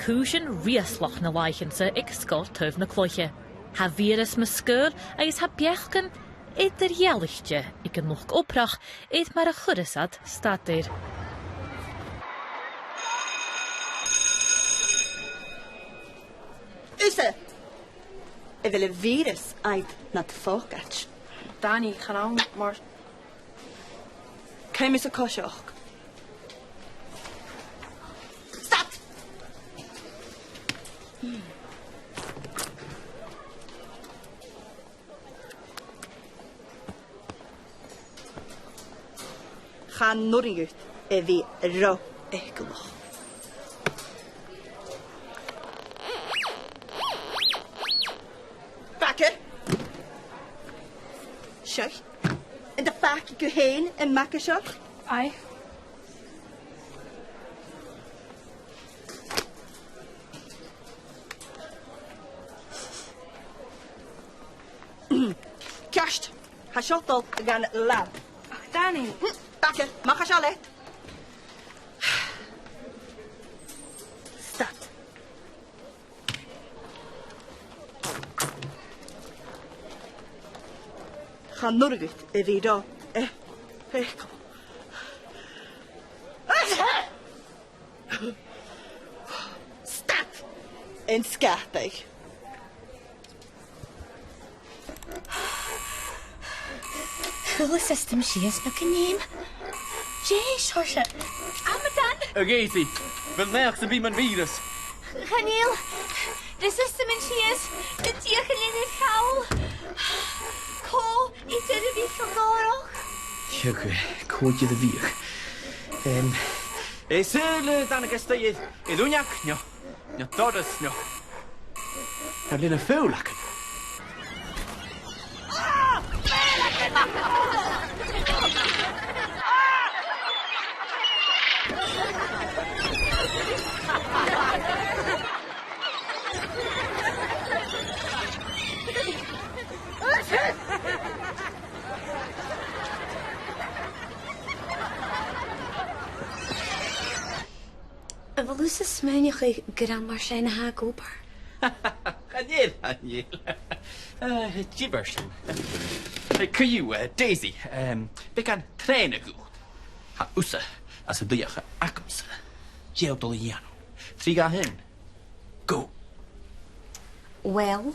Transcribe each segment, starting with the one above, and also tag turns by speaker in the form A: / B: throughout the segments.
A: cùisean riaslach na laichansa ag Sgoil Taobh na Cloiche. Ha bhìoras me Sgoil agus ha beachdan eadar-dhealaichte ag an luchd-obrach éad mar a chuireas stad.
B: Usa! Vil bhìoras ait na feuchainn.
C: Danny, gaan maar...
B: Céim is a cùiseach. Stad! Gaan norrigut vi ro ekelach. Bakker. Sjoch. En de vaak cùisean en makkesjoch.
C: Ai.
B: Kerst. Ha shottel gaan lab.
C: Danny.
B: Bakker, mag je al Stad. Ga norgut vi da. Kom. Stad. En skatig.
D: Cool system she is but can name. Jay Shorsha. Amadan.
E: Daisy, wil neach sa bí man bhìoras.
D: Chanil. The system in she is. The diachin in cowl. Co eadar-dhealaichte.
E: Cóide the bhíoch. Sile dan agus staid I dúneach no. No doras no. Na lina feuchainn.
D: Evolusa smynioch gyda'n mar sy'n ha gobar.
E: Hanil. Gibbers. Cuir, Daisy. Beachdachadh Clann agu. Ha usa as a ddiach agus. Geodoliano. Triga hen. Go.
D: Well,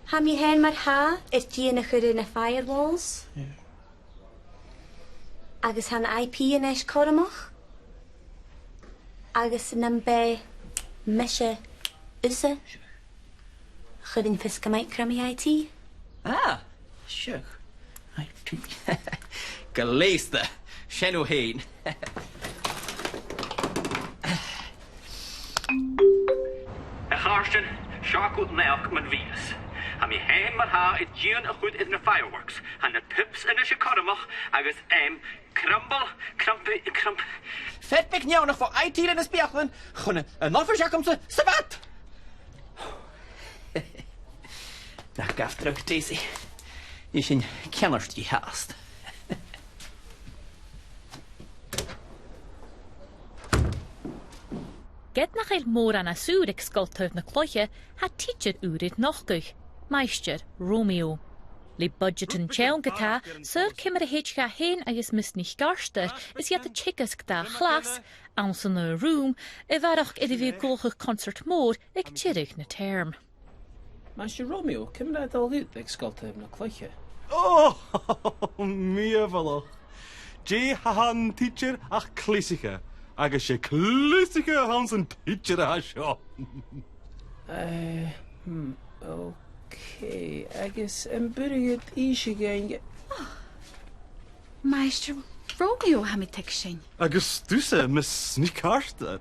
D: ham je hen mar ha dien in firewalls?
E: Yeah.
D: Agus han IP in eis coireach? Agus yn be mishe usa? Chudin fisca Mike Crummy IT?
E: Ah, sure. IT. Galéiste. Shenno hain.
F: Harsten, Sharkut Melk man Venus. Am I hen mar ha June a goed in the fireworks. And the pips in the chicotamach, agus crump.
E: Vet bek jou nog voor IT in de beachdan. Gewoon een offer jakomse sabat. Na gaf terug Daisy. Is een kenners die haast.
A: Get nach il mór an asúd ag Sgoil Taobh na Cloiche ha teacher úrid nachguch, Meister Romeo. Li budget an tean gata, sir ciamar a héitcha hain agus mis nicht garster, is yet a chickas gda chlas, ans in a room, varach iddi golchach concert mór ag tiirich na term.
G: Meister Romeo, ciamar a dal ag Sgoil Taobh na Cloiche.
H: Oh, míomhach. Dé han teacher ach clísicha. Agus sé clísicha hans an teacher a seo.
G: Okay, agus an buriad is again.
C: Meister Romeo ha mi tek sin.
H: Agus dúsa mis ní cartar.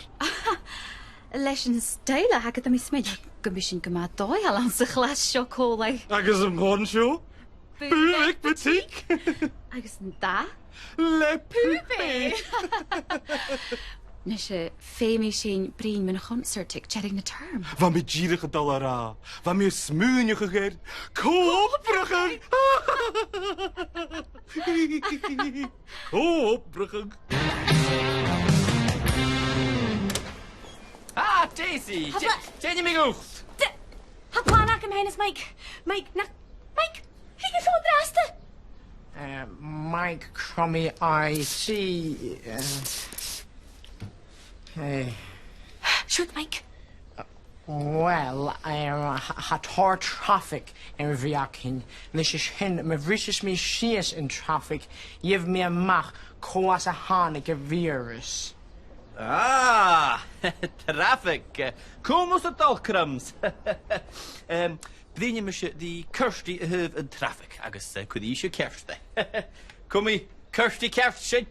C: Leis an stéile hagad a mi smid gomission goma dóil an sa chlas seo cóla.
H: Agus an gháin seo? Buig batik.
C: Agus an da?
H: Le púpe.
C: Na sé féimi sin brín min a concertig chatting na term.
H: Van mi gierige dollara. Van mi smuunige geer. Koopbruggen. Koopbruggen.
E: Ah, Daisy, Danny me go.
D: Ha Clann am hen is Mike. Mike, he can show the
I: Mike Crummy IT. Hey.
D: Shoot, Mike.
I: Well, had hard traffic in bhìochainn. This is hin, me bhrisis me sias in traffic. Give me a-mach, cùisean a bhìoras.
E: Ah, traffic. Kom ons het al crumbs. Bdien je me die Kirsty heeft in traffic. Agus cùisean Kirsty. Kom ie, Kirsty Kirsty.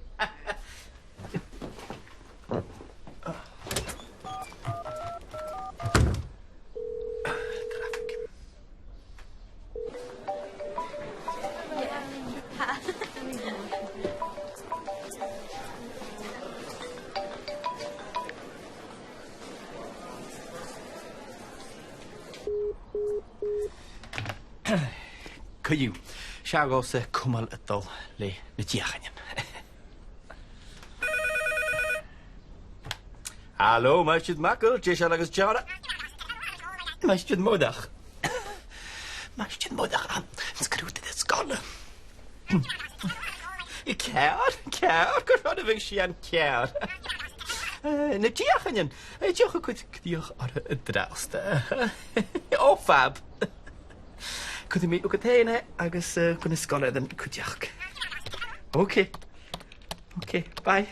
E: Cuir, seagás cumal adul le beachdachadh. Hallo, Mr Mackle, cùisean agus ciamar. Mr Modach. Mr Modach an scrúta de sgaoil. Ciad, gur rud a bhíh sí an ciad. Na beachdachadh, deocha chuid cdíoch ar a drásta. Ó fab. Could me look at Tane, agus gonna scoil den cùireach. Okay, bye.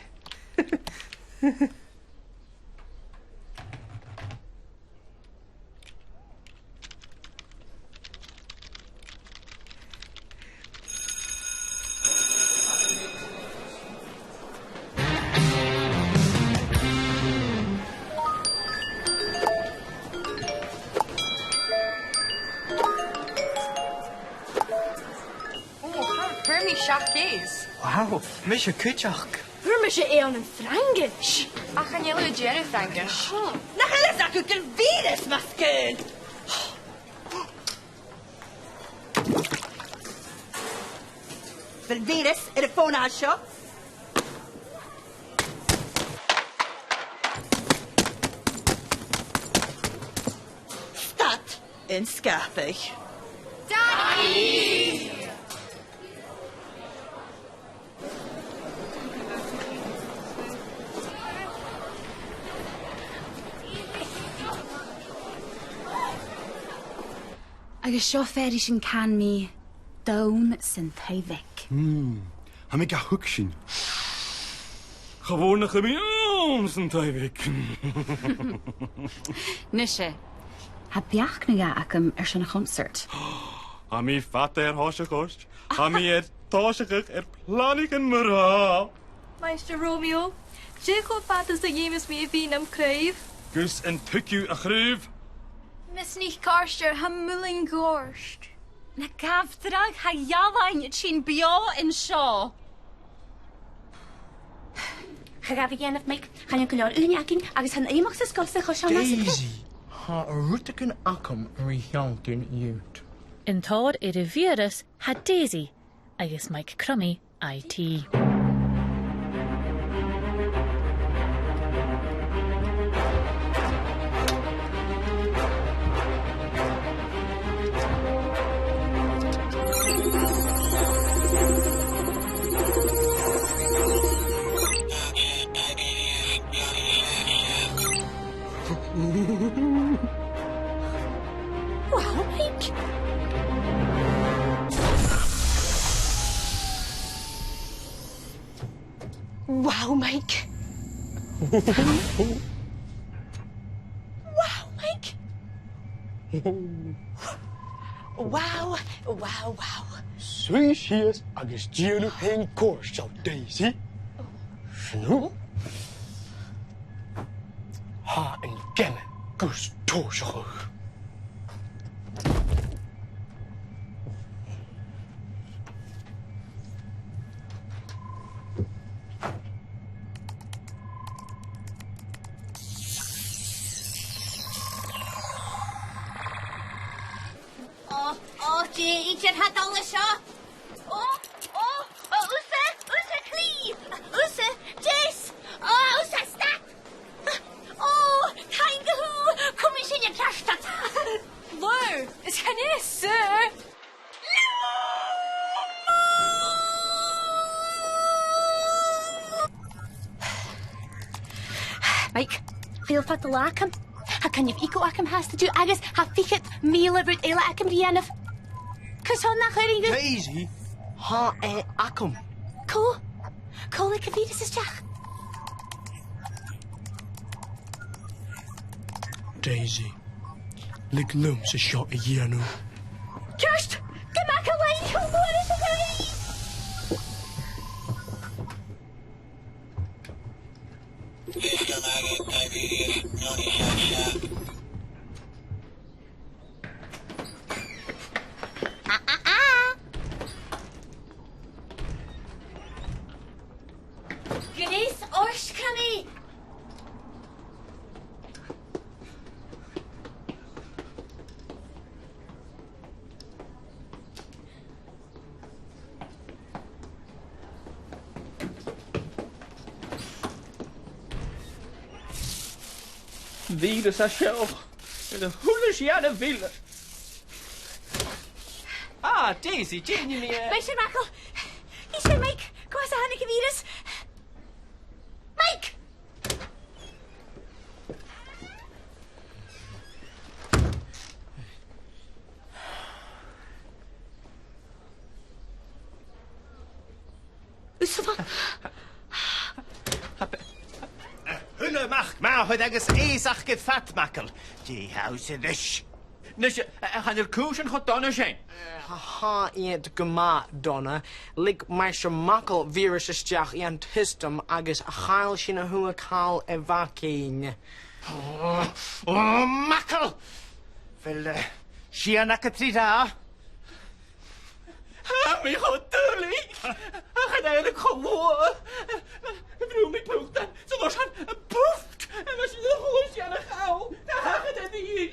E: Wow, Mr Cuireach.
B: Waarom is je aan een Frankisch?
C: Ach, gaan jullie Jerry Frankish?
B: Na hele zak ik een virus, maskeul. Een virus in de phone-shop? Stad in Scarpig.
C: Daddy! Agus seo féidir sin can mí dón san taobhaic.
H: Ha me ga huisin. Gewoon nach mi zijn taobhaic.
C: Nise, ha beachdachadh acham sin a concert.
H: Ha mi fat háise gost. Ha mi táiseach plannig an mará.
J: Meister Romeo, Jacob fat is de jemes me bhín am crave.
H: Gus an tuciú a chríomh.
J: Miss nicht karster ha mulling gorst.
C: Na gabhdrag ha jallain sin bio in seo.
D: Ga gaf ik of Mike, ga je kunnen uniaking, agus han a-mach sa scoil sa cùisean.
I: Daisy, ha rútacin acham riaslach youth.
A: In tóir a bhìoras ha Daisy, agus Mike Crummy IT.
B: Wow, Mike. Wow, Mike. Wow, Mike. Wow.
K: Suicides agus díanú hen cùisean Daisy. No? Ha een kenne gus toosig.
D: Each had all the shop. Usa, Clee. Usa, Jace. Usa, Stat. Kind of Mike, feel fat the lacam. Ha can you eco acam has to do agus ha fichet meal about ela acam rianaf. Cùisean nach chuireach.
I: Daisy, ha acum.
D: Like a bhìoras is deach.
K: Daisy, lig lum sa seo a dhéanú.
D: Just, the Mackle line, come on, it's a Grace Orsh Crummy.
E: Bhìoras a seo. The chuireas a bhìola. Ah, Daisy, Danny me.
D: Mr Mackle. He said Mike, cùisean a bhìoras. Mike!
E: Mach ma chud agus éasach go fat Mackle. Dí house in this. Nus han cùisean chud donna sé.
I: Ha iad gama donna, lig Mr Mackle bhìoras isteach ian tistum agus a chail sin a hua cael e fhuachainn.
E: Oh, Mackle! Fel, sian ac y tri da. Ha, mi chod dyrlu. Ach, yna yn y colwa. Frw mi beachdachadh, so dos han y bwft. Yma sy'n y hwyl sian y chael. Hachad yn i.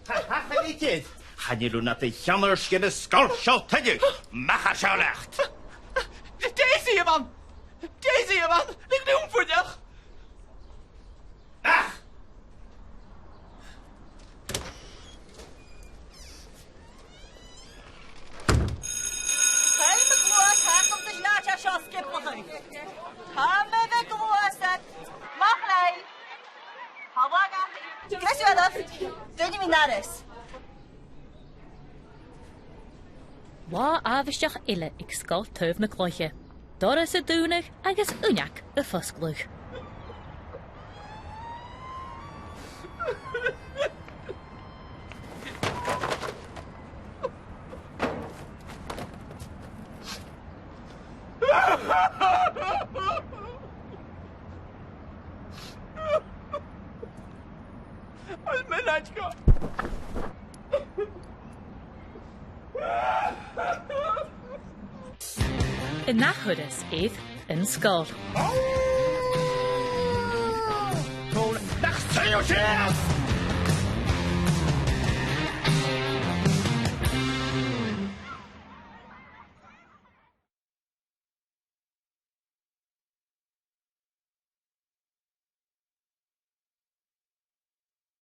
E: Hachad i gyd. Han i rwy'n at ei ciamar sgyn y sgoil taobh. Mach a siawlacht. Daisy yman. Daisy yman. Lig nhw'n ffwrdach. Ach!
A: Wa afisteach ille ag Sgoil Taobh na Cloiche. Doras a dúnach agus uneach a fosglúch. In na chuireas iad in Sgoil.
E: Nach sayo chef!